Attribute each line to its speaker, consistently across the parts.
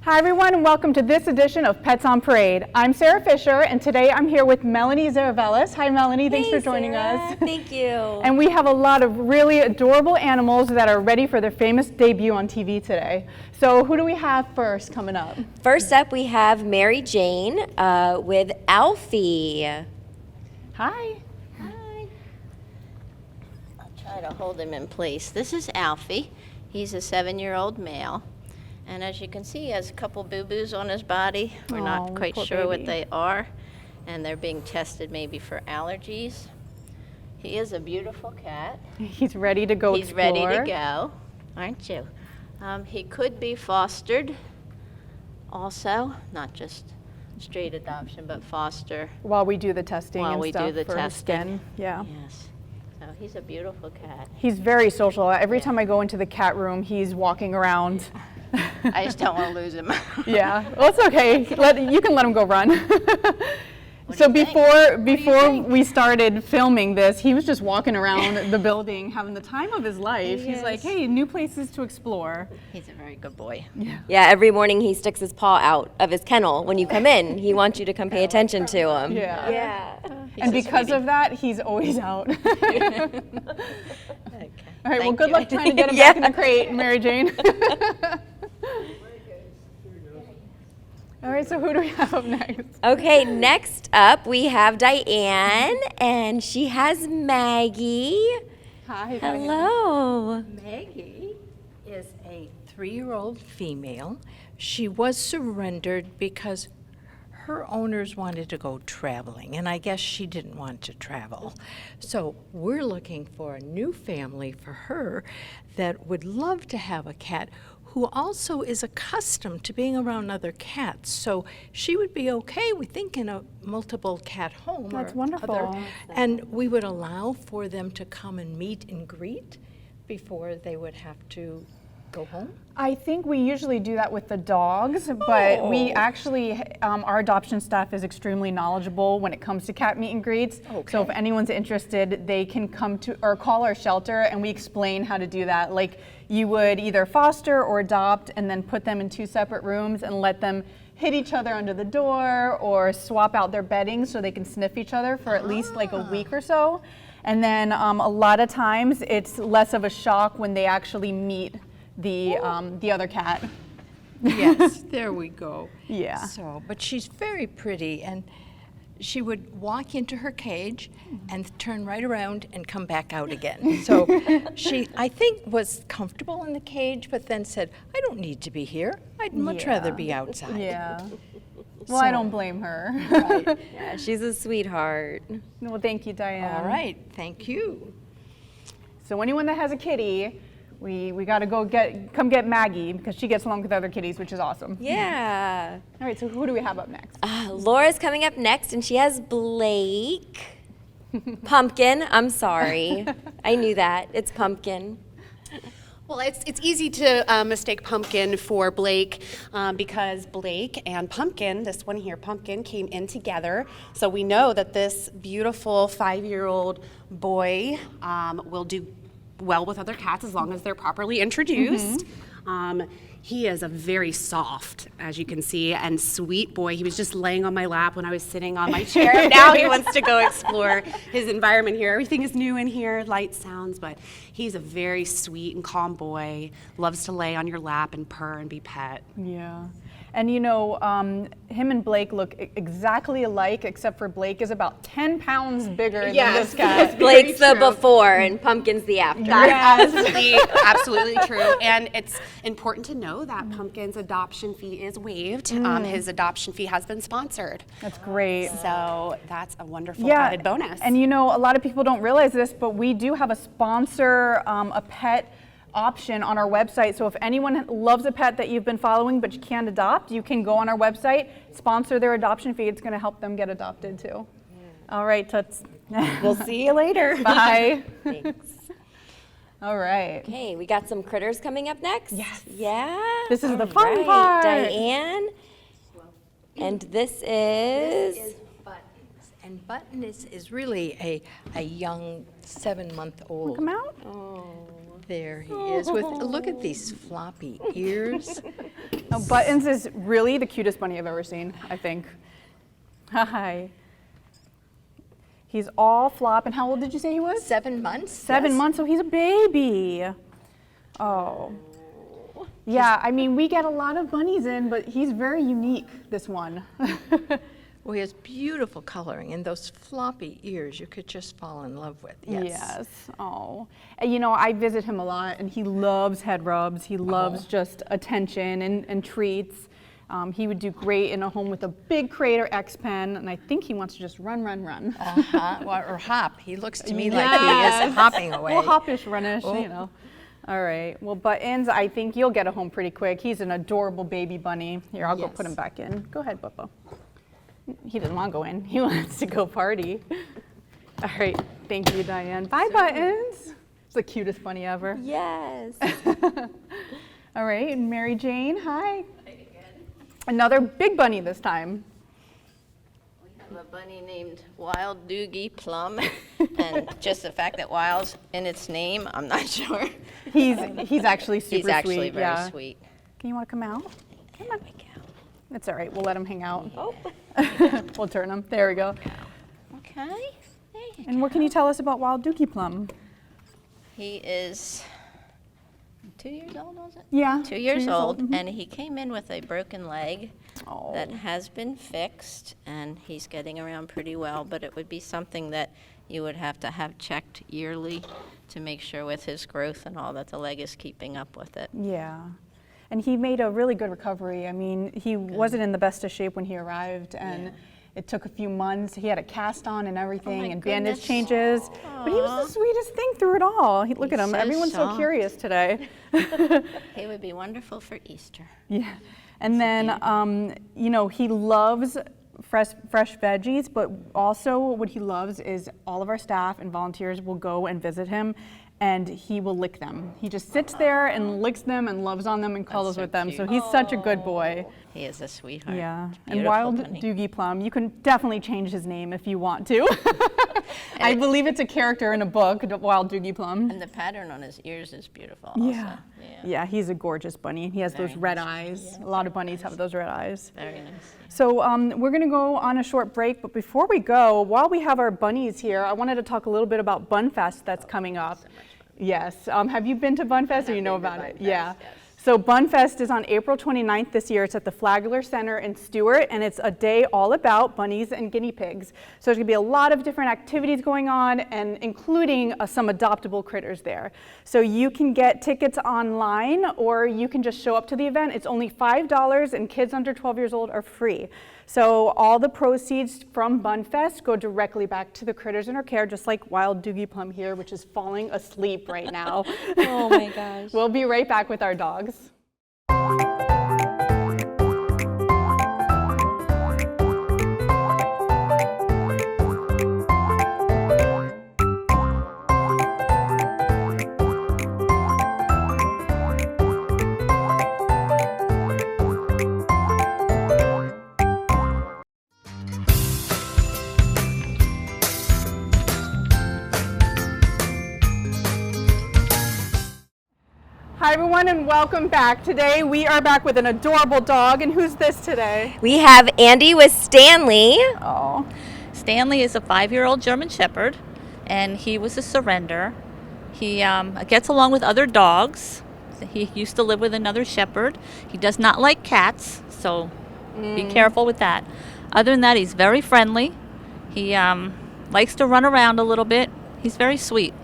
Speaker 1: Hi everyone, and welcome to this edition of Pets on Parade. I'm Sarah Fisher, and today I'm here with Melanie Zaravelis. Hi Melanie, thanks for joining
Speaker 2: Sarah.
Speaker 1: us.
Speaker 2: Thank you.
Speaker 1: And we have a lot of really adorable animals that are ready for their famous debut on TV today. So who do we have first coming up?
Speaker 2: First up, we have Mary Jane with Alfie.
Speaker 1: Hi.
Speaker 3: Hi. I'll try to hold him in place. This is Alfie. He's a 7-year-old male. And as you can see, he has a couple boo-boos on his body. We're not quite sure what they are. And they're being tested maybe for allergies. He is a beautiful cat.
Speaker 1: He's ready to go explore.
Speaker 3: He's ready to go, aren't you? He could be fostered also, not just straight adoption, but foster.
Speaker 1: While we do the testing
Speaker 3: While
Speaker 1: and
Speaker 3: we
Speaker 1: stuff
Speaker 3: do the
Speaker 1: for his
Speaker 3: testing.
Speaker 1: skin. Yeah.
Speaker 3: Yes. So he's a beautiful cat.
Speaker 1: He's very social. Every time I go into the cat room, he's walking around.
Speaker 3: I just don't want to lose him.
Speaker 1: Yeah, well, it's okay. You can let him go run. So before we started filming this, he was just walking around the building, having the time of his life. He's like, hey, new places to explore.
Speaker 3: He's a very good boy.
Speaker 2: Yeah, every morning he sticks his paw out of his kennel when you come in. He wants you to come pay attention to him.
Speaker 1: Yeah. And because of that, he's always out.
Speaker 3: Okay.
Speaker 1: All right, well,
Speaker 3: Thank
Speaker 1: good
Speaker 3: you.
Speaker 1: luck trying to get him back in the crate, Mary Jane. All right, so who do we have up next?
Speaker 2: Okay, next up we have Diane, and she has Maggie.
Speaker 1: Hi.
Speaker 2: Hello.
Speaker 4: Maggie is a 3-year-old female. She was surrendered because her owners wanted to go traveling, and I guess she didn't want to travel. So we're looking for a new family for her that would love to have a cat who also is accustomed to being around other cats. So she would be okay, we think, in a multiple cat home.
Speaker 1: That's wonderful.
Speaker 4: And we would allow for them to come and meet and greet before they would have to go home.
Speaker 1: I think we usually do that with the dogs, but we actually, our adoption staff is extremely knowledgeable when it comes to cat meet and greets.
Speaker 4: Okay.
Speaker 1: So if anyone's interested, they can come to or call our shelter and we explain how to do that. Like you would either foster or adopt and then put them in 2 separate rooms and let them hit each other under the door or swap out their bedding so they can sniff each other for at least like a week or so. And then a lot of times it's less of a shock when they actually meet the other cat.
Speaker 4: Yes, there we go.
Speaker 1: Yeah.
Speaker 4: So, but she's very pretty, and she would walk into her cage and turn right around and come back out again. So she, I think, was comfortable in the cage, but then said, I don't need to be here. I'd much rather be outside.
Speaker 1: Yeah. Well, I don't blame her.
Speaker 4: Right.
Speaker 2: Yeah, she's a sweetheart.
Speaker 1: Well, thank you, Diane.
Speaker 4: All right, thank you.
Speaker 1: So anyone that has a kitty, we got to come get Maggie because she gets along with other kitties, which is awesome.
Speaker 2: Yeah.
Speaker 1: All right, so who do we have up next?
Speaker 2: Laura's coming up next, and she has Blake. Pumpkin, I'm sorry. I knew that. It's Pumpkin.
Speaker 5: Well, it's easy to mistake Pumpkin for Blake because Blake and Pumpkin, this one here, Pumpkin, came in together. So we know that this beautiful 5-year-old boy will do well with other cats as long as they're properly introduced. He is a very soft, as you can see, and sweet boy. He was just laying on my lap when I was sitting on my chair. And now he wants to go explore his environment here. Everything is new in here, light sounds, but he's a very sweet and calm boy. Loves to lay on your lap and purr and be pet.
Speaker 1: Yeah. And you know, him and Blake look exactly alike, except for Blake is about 10 pounds bigger than this cat.
Speaker 2: Blake's the before, and Pumpkin's the after.
Speaker 5: That's absolutely true. And it's important to know that Pumpkin's adoption fee is waived. His adoption fee has been sponsored.
Speaker 1: That's great.
Speaker 5: So that's a wonderful added bonus.
Speaker 1: And you know, a lot of people don't realize this, but we do have a sponsor, a pet option on our website. So if anyone loves a pet that you've been following but you can't adopt, you can go on our website, sponsor their adoption fee. It's going to help them get adopted too. All right, Toots.
Speaker 5: We'll see you later.
Speaker 1: Bye.
Speaker 2: Thanks.
Speaker 1: All right.
Speaker 2: Okay, we got some critters coming up next.
Speaker 1: Yes.
Speaker 2: Yeah.
Speaker 1: This is the
Speaker 2: All
Speaker 1: fun
Speaker 2: right,
Speaker 1: part.
Speaker 2: Diane. And this is
Speaker 4: Buttons. And Button is really a young 7-month-old.
Speaker 1: Come out.
Speaker 2: Oh.
Speaker 4: There he is. Look at these floppy ears.
Speaker 1: Now, Buttons is really the cutest bunny I've ever seen, I think. Hi. He's all flop. And how old did you say he was?
Speaker 4: 7 months.
Speaker 1: 7 months, so he's a baby. Oh. Yeah, I mean, we get a lot of bunnies in, but he's very unique, this one.
Speaker 4: Well, he has beautiful coloring, and those floppy ears you could just fall in love with. Yes.
Speaker 1: Oh. And, you know, I visit him a lot, and he loves head rubs. He loves just attention and treats. He would do great in a home with a big crate or X-Pen, and I think he wants to just run.
Speaker 4: Or hop. He looks to me like he is hopping away.
Speaker 1: Well, hoppish, runish, you know. All right. Well, Buttons, I think you'll get a home pretty quick. He's an adorable baby bunny. Here, I'll go put him back in. Go ahead, Bubba. He doesn't want to go in. He wants to go party. All right. Thank you, Diane. Bye, Buttons. It's the cutest bunny ever.
Speaker 2: Yes.
Speaker 1: All right. And Mary Jane, hi. Another big bunny this time.
Speaker 3: We have a bunny named Wild Doogie Plum, and just the fact that Wild's in its name, I'm not sure.
Speaker 1: He's actually super sweet.
Speaker 3: He's actually very sweet.
Speaker 1: Can you want to come out? Come on. It's all right. We'll let him hang out.
Speaker 3: Oh.
Speaker 1: We'll turn him. There we go.
Speaker 3: Okay. There you
Speaker 1: And what can you tell us about Wild Doogie Plum?
Speaker 3: He is 2 years old, was it?
Speaker 1: Yeah.
Speaker 3: 2 years old,
Speaker 1: mhm.
Speaker 3: and he came in with a broken leg
Speaker 1: Oh.
Speaker 3: that has been fixed, and he's getting around pretty well, but it would be something that you would have to have checked yearly to make sure with his growth and all that the leg is keeping up with it.
Speaker 1: Yeah. And he made a really good recovery. I mean, he wasn't in the best of shape when he arrived, and it took a few months. He had a cast on and everything,
Speaker 3: my
Speaker 1: and bandage
Speaker 3: goodness.
Speaker 1: changes. But he was the sweetest thing through it all. Look at
Speaker 3: He's
Speaker 1: him.
Speaker 3: so
Speaker 1: Everyone's so
Speaker 3: soft.
Speaker 1: curious today.
Speaker 3: He would be wonderful for Easter.
Speaker 1: Yeah. And then, you know, he loves fresh veggies, but also what he loves is all of our staff and volunteers will go and visit him, and he will lick them. He just sits there and licks them and loves on them and cuddles
Speaker 3: so
Speaker 1: with them. So
Speaker 3: cute.
Speaker 1: he's such a good boy.
Speaker 3: He is a sweetheart.
Speaker 1: Yeah. And
Speaker 3: Beautiful
Speaker 1: Wild
Speaker 3: bunny.
Speaker 1: Doogie Plum, you can definitely change his name if you want to. I believe it's a character in a book, Wild Doogie Plum.
Speaker 3: And the pattern on his ears is beautiful also.
Speaker 1: Yeah. Yeah, he's a gorgeous bunny. He has those
Speaker 3: Very
Speaker 1: red
Speaker 3: nice.
Speaker 1: eyes. A lot of bunnies have those red eyes.
Speaker 3: Very nice.
Speaker 1: So we're going to go on a short break, but before we go, while we have our bunnies here, I wanted to talk a little bit about Bunfest that's coming up. Yes. Have you been to Bunfest, or you know about it? Yeah.
Speaker 3: Yes.
Speaker 1: So Bunfest is on April 29th this year. It's at the Flagler Center in Stewart, and it's a day all about bunnies and guinea pigs. So there's going to be a lot of different activities going on, and including some adoptable critters there. So you can get tickets online, or you can just show up to the event. It's only $5, and kids under 12 years old are free. So all the proceeds from Bunfest go directly back to the critters in our care, just like Wild Doogie Plum here, which is falling asleep right now.
Speaker 2: Oh my gosh.
Speaker 1: We'll be right back with our dogs. Hi everyone, and welcome back. Today we are back with an adorable dog, and who's this today?
Speaker 2: We have Andy with Stanley.
Speaker 1: Oh,
Speaker 6: Stanley is a 5-year-old German Shepherd, and he was a surrender. He gets along with other dogs. He used to live with another shepherd. He does not like cats, so be careful with that. Other than that, he's very friendly. He likes to run around a little bit. He's very sweet.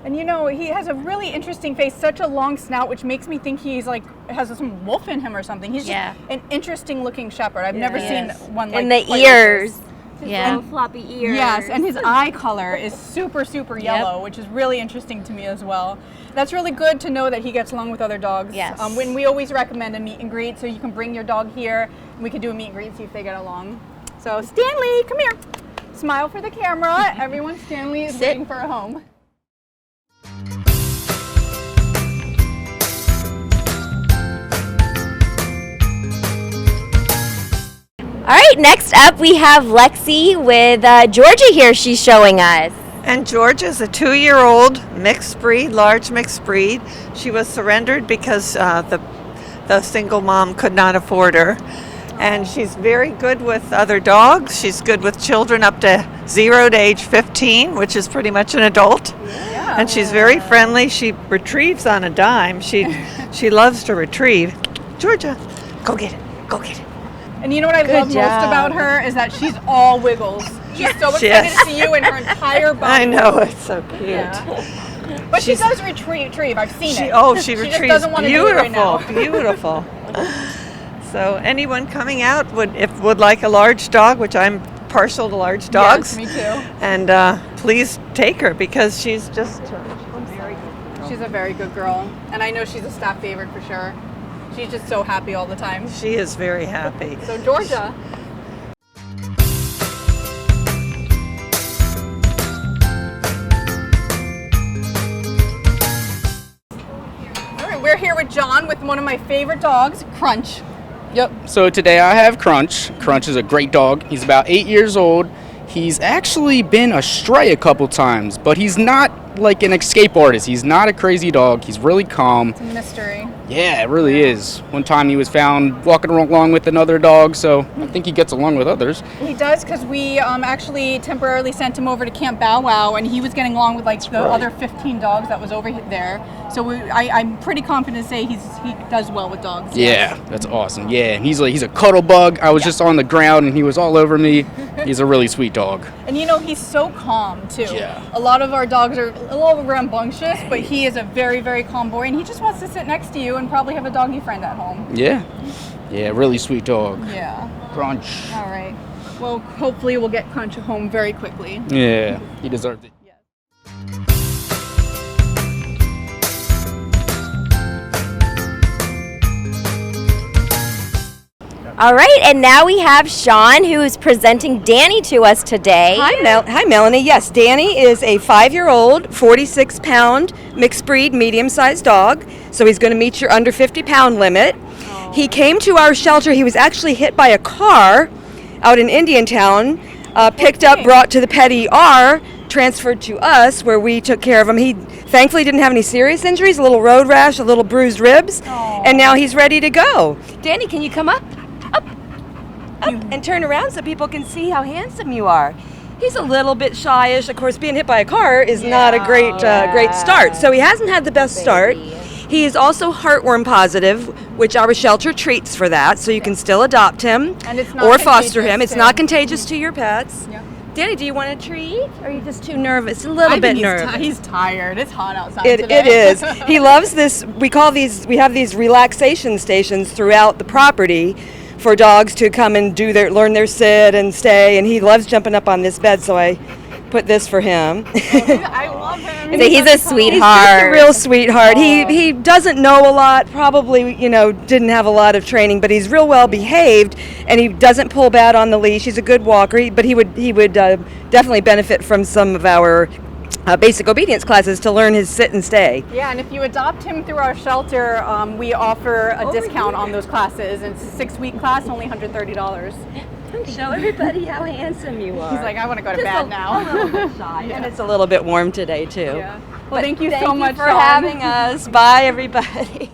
Speaker 1: and you know, he has a really interesting face, such a long snout, which makes me think he's like, has some wolf in him or something. He's just an interesting looking shepherd. I've never seen one like
Speaker 2: And the
Speaker 1: quite like
Speaker 2: ears.
Speaker 1: this.
Speaker 6: Yeah.
Speaker 2: Little floppy ears.
Speaker 1: Yes, and his eye color is super yellow, which is really interesting to me as well. That's really good to know that he gets along with other dogs.
Speaker 2: Yes.
Speaker 1: When we always recommend a meet and greet, so you can bring your dog here, and we can do a meet and greet and see if they get along. So Stanley, come here. Smile for the camera. Everyone, Stanley is waiting for a home.
Speaker 2: All right, next up we have Lexi with Georgia here. She's showing us.
Speaker 7: And Georgia's a 2-year-old mixed breed, large mixed breed. She was surrendered because the single mom could not afford her. And she's very good with other dogs. She's good with children up to 0 to age 15, which is pretty much an adult. Yeah. And she's very friendly. She retrieves on a dime. She loves to retrieve. Georgia, go get it. Go get it.
Speaker 1: And you know what I love most about her is that she's all wiggles. She's so excited to see you in her entire body.
Speaker 7: I know, it's so cute.
Speaker 1: Yeah. But she does retrieve. I've seen it.
Speaker 7: She
Speaker 1: just
Speaker 7: retrieves
Speaker 1: doesn't want to do it right now.
Speaker 7: Beautiful. So anyone coming out would like a large dog, which I'm partial to large dogs.
Speaker 1: Yes, me too.
Speaker 7: And please take her because she's just
Speaker 1: She's a very good girl. And I know she's a staff favorite for sure. She's just so happy all the time.
Speaker 7: She is very happy.
Speaker 1: So Georgia. All right, we're here with John with one of my favorite dogs, Crunch.
Speaker 8: Yep. So today I have Crunch. Crunch is a great dog. He's about 8 years old. He's actually been astray a couple times, but he's not like an escape artist. He's not a crazy dog. He's really calm.
Speaker 1: It's a mystery.
Speaker 8: Yeah, it really is. One time he was found walking along with another dog, so I think he gets along with others.
Speaker 1: He does, because we actually temporarily sent him over to Camp Bow Wow, and he was getting along with like the other 15 dogs that was over there. So I'm pretty confident to say he does well with dogs.
Speaker 8: Yeah, that's awesome. Yeah, and he's a cuddle bug. I was just on the ground and he was all over me. He's a really sweet dog.
Speaker 1: And you know, he's so calm too.
Speaker 8: Yeah.
Speaker 1: A lot of our dogs are a little rambunctious, but he is a very, very calm boy, and he just wants to sit next to you and probably have a doggy friend at home.
Speaker 8: Yeah. Yeah, really sweet dog.
Speaker 1: Yeah.
Speaker 8: Crunch.
Speaker 1: All right. Well, hopefully we'll get Crunch home very quickly.
Speaker 8: Yeah, he deserved it.
Speaker 2: All right, and now we have Sean, who is presenting Danny to us today.
Speaker 9: Hi, Melanie. Yes, Danny is a 5-year-old, 46-pound mixed breed, medium-sized dog. So he's going to meet your under 50-pound limit. Aww. He came to our shelter. He was actually hit by a car out in Indiantown, picked up, brought to the pet ER, transferred to us where we took care of him. He thankfully didn't have any serious injuries, a little road rash, a little bruised ribs, and now he's ready to go. Danny, can you come up and turn around so people can see how handsome you are? He's a little bit shyish. Of course, being hit by a car is not a great start. So he hasn't had the best start. He is also heartworm positive, which our shelter treats for that, so you can still adopt him or foster him. It's not contagious to your pets. Yeah. Danny, do you want a treat? Or are you just too nervous? A little bit nervous.
Speaker 1: He's tired. It's hot outside
Speaker 9: today. It is. He loves this. We have these relaxation stations throughout the property for dogs to come and learn their sit and stay, and he loves jumping up on this bed, so I put this for him.
Speaker 1: I love him.
Speaker 2: He's a sweetheart.
Speaker 9: He's just a real sweetheart. He doesn't know a lot, probably, didn't have a lot of training, but he's real well behaved, and he doesn't pull bad on the leash. He's a good walker, but he would definitely benefit from some of our basic obedience classes to learn his sit and stay.
Speaker 1: Yeah, and if you adopt him through our shelter, we offer a discount on those classes. It's a 6-week class, only $130.
Speaker 9: Show everybody how handsome you are.
Speaker 1: He's like, I want to go to bed now.
Speaker 9: A little bit shy. And it's a little bit warm today, too.
Speaker 1: Yeah. Well, thank you so much
Speaker 9: for having us. Bye, everybody.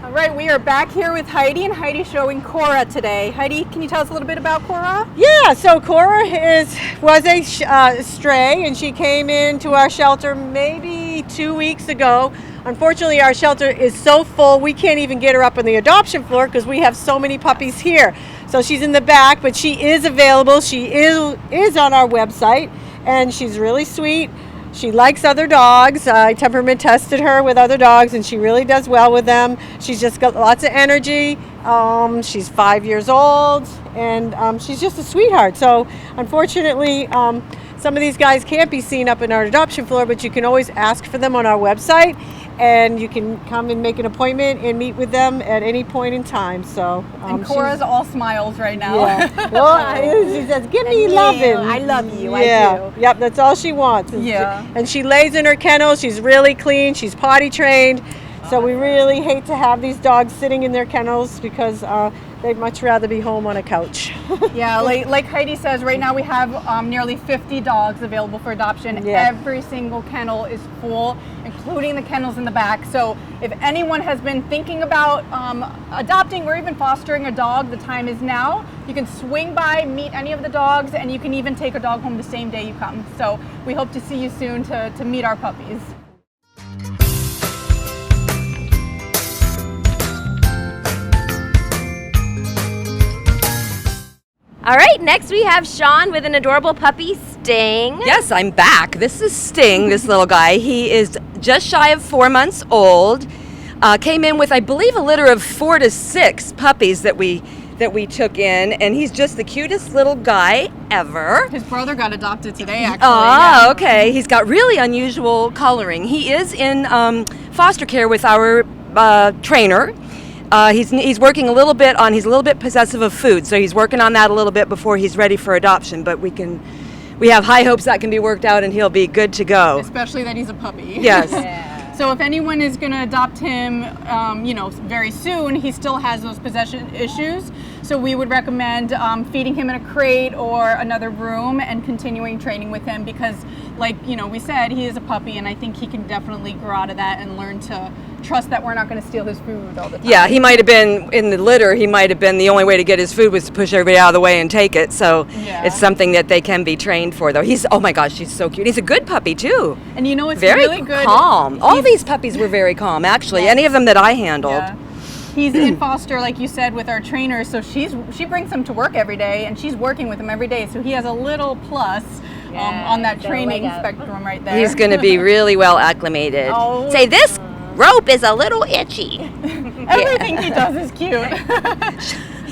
Speaker 1: All right, we are back here with Heidi, and Heidi's showing Cora today. Heidi, can you tell us a little bit about Cora?
Speaker 10: Yeah, so Cora was a stray, and she came into our shelter maybe 2 weeks ago. Unfortunately, our shelter is so full, we can't even get her up on the adoption floor because we have so many puppies here. So she's in the back, but she is available. She is on our website, and she's really sweet. She likes other dogs. I temperament tested her with other dogs, and she really does well with them. She's just got lots of energy. She's 5 years old, and she's just a sweetheart. So unfortunately, some of these guys can't be seen up in our adoption floor, but you can always ask for them on our website, and you can come and make an appointment and meet with them at any point in time. So
Speaker 1: and Cora's all smiles right now.
Speaker 10: Yeah. Well, she says, "Give me loving."
Speaker 1: I love you.
Speaker 10: Yeah.
Speaker 1: I do.
Speaker 10: Yep. That's all she wants.
Speaker 1: Yeah.
Speaker 10: And she lays in her kennel. She's really clean. She's potty trained. So we really hate to have these dogs sitting in their kennels because they'd much rather be home on a couch.
Speaker 1: Yeah, like Heidi says, right now we have nearly 50 dogs available for adoption.
Speaker 10: Yeah.
Speaker 1: Every single kennel is full, including the kennels in the back. So if anyone has been thinking about adopting or even fostering a dog, the time is now. You can swing by, meet any of the dogs, and you can even take a dog home the same day you come. So we hope to see you soon to meet our puppies.
Speaker 2: All right, next we have Sean with an adorable puppy, Sting.
Speaker 9: Yes, I'm back. This is Sting, this little guy. He is just shy of 4 months old. Came in with, I believe, a litter of 4 to 6 puppies that we took in, and he's just the cutest little guy ever.
Speaker 1: His brother got adopted today, actually.
Speaker 9: Ah,
Speaker 1: yeah.
Speaker 9: okay. He's got really unusual coloring. He is in foster care with our trainer. He's working a little bit on. He's a little bit possessive of food, so he's working on that a little bit before he's ready for adoption. But we have high hopes that can be worked out, and he'll be good to go.
Speaker 1: Especially that he's a puppy.
Speaker 9: Yes.
Speaker 1: So if anyone is going to adopt him, very soon, he still has those possession issues. So we would recommend feeding him in a crate or another room and continuing training with him because, we said, he is a puppy, and I think he can definitely grow out of that and learn to trust that we're not going to steal his food all the time.
Speaker 9: Yeah, he might have been in the litter. He might have been the only way to get his food was to push everybody out of the way and take it. So it's something that they can be trained for, though. Oh my gosh, he's so cute. He's a good puppy too.
Speaker 1: And it's
Speaker 9: very
Speaker 1: really good.
Speaker 9: calm. All these puppies were very calm, actually. Any of them that I handled.
Speaker 1: Yeah. He's in foster, like you said, with our trainer. So she brings him to work every day, and she's working with him every day. So he has a little plus on that training spectrum right there.
Speaker 9: He's going to be really well acclimated.
Speaker 1: Oh.
Speaker 2: Say this rope is a little itchy.
Speaker 1: Everything he does is cute.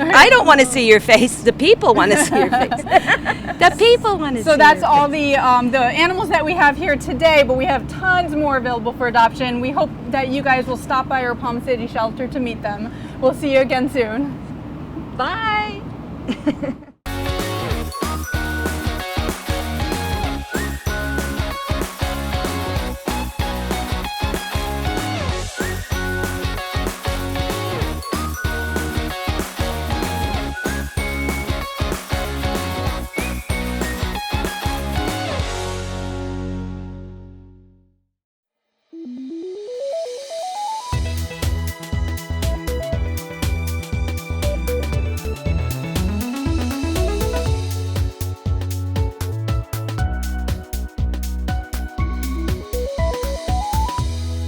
Speaker 9: I don't want to see your face. The people want to see your face. The people want to see
Speaker 1: So that's
Speaker 9: your
Speaker 1: all
Speaker 9: face.
Speaker 1: the animals that we have here today, but we have tons more available for adoption. We hope that you guys will stop by our Palm City shelter to meet them. We'll see you again soon.
Speaker 9: Bye.